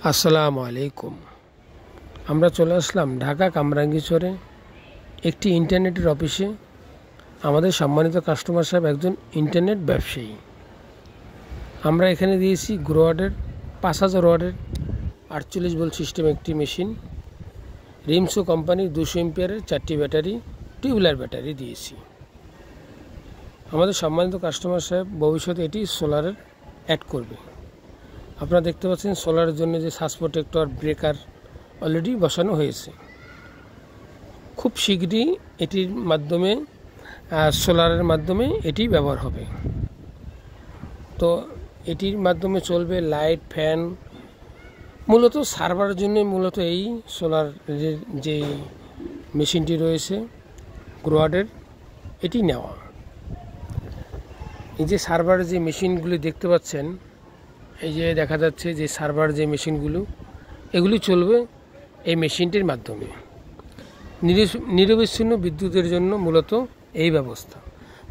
আসসালামু আলাইকুম। আমরা চলে আসলাম ঢাকা কামরাঙ্গীরচরে একটি ইন্টারনেটের অফিসে। আমাদের সম্মানিত কাস্টমার সাহেব একজন ইন্টারনেট ব্যবসায়ী। আমরা এখানে দিয়েছি গ্রোয়ার্ডের 5000 ওয়াটের 48 ভোল্ট সিস্টেম একটি মেশিন, রিমসো কোম্পানির 200 এম্পিয়ারের 4টি ব্যাটারি, টিউবলার ব্যাটারি দিয়েছি। আমাদের সম্মানিত কাস্টমার সাহেব ভবিষ্যতে এটি সোলারের অ্যাড করবে। আপনারা দেখতে পাচ্ছেন সোলারের জন্য যে সার্জ প্রোটেক্টর ব্রেকার অলরেডি বসানো হয়েছে। খুব শীঘ্রই এটির মাধ্যমে সোলারের মাধ্যমে এটি ব্যবহার হবে। তো এটির মাধ্যমে চলবে লাইট, ফ্যান। মূলত সার্ভারের জন্য মূলত এই সোলার যে মেশিনটি রয়েছে গ্রোয়ার্ডের, এটি নেওয়া। এই যে সার্ভারের যে মেশিনগুলি দেখতে পাচ্ছেন, এই যে দেখা যাচ্ছে যে সার্ভার যে মেশিনগুলো, এগুলি চলবে এই মেশিনটির মাধ্যমে। নিরবিচ্ছিন্ন বিদ্যুতের জন্য মূলত এই ব্যবস্থা।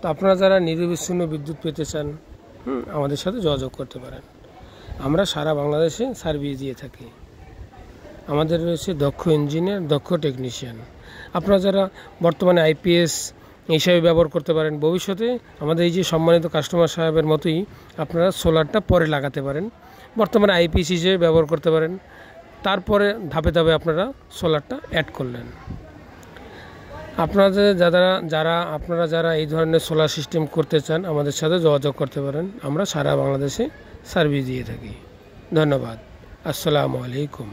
তো আপনারা যারা নিরবিচ্ছিন্ন বিদ্যুৎ পেতে চান, আমাদের সাথে যোগাযোগ করতে পারেন। আমরা সারা বাংলাদেশে সার্ভিস দিয়ে থাকি। আমাদের রয়েছে দক্ষ ইঞ্জিনিয়ার, দক্ষ টেকনিশিয়ান। আপনারা যারা বর্তমানে আইপিএস হিসাবে ব্যবহার করতে পারেন, ভবিষ্যতে আমাদের এই যে সম্মানিত কাস্টমার সাহেবের মতোই আপনারা সোলারটা পরে লাগাতে পারেন। বর্তমানে আইপিএস হিসেবে ব্যবহার করতে পারেন, তারপরে ধাপে ধাপে আপনারা সোলারটা অ্যাড করলেন। আপনারা যারা এই ধরনের সোলার সিস্টেম করতে চান, আমাদের সাথে যোগাযোগ করতে পারেন। আমরা সারা বাংলাদেশে সার্ভিস দিয়ে থাকি। ধন্যবাদ। আসসালামু আলাইকুম।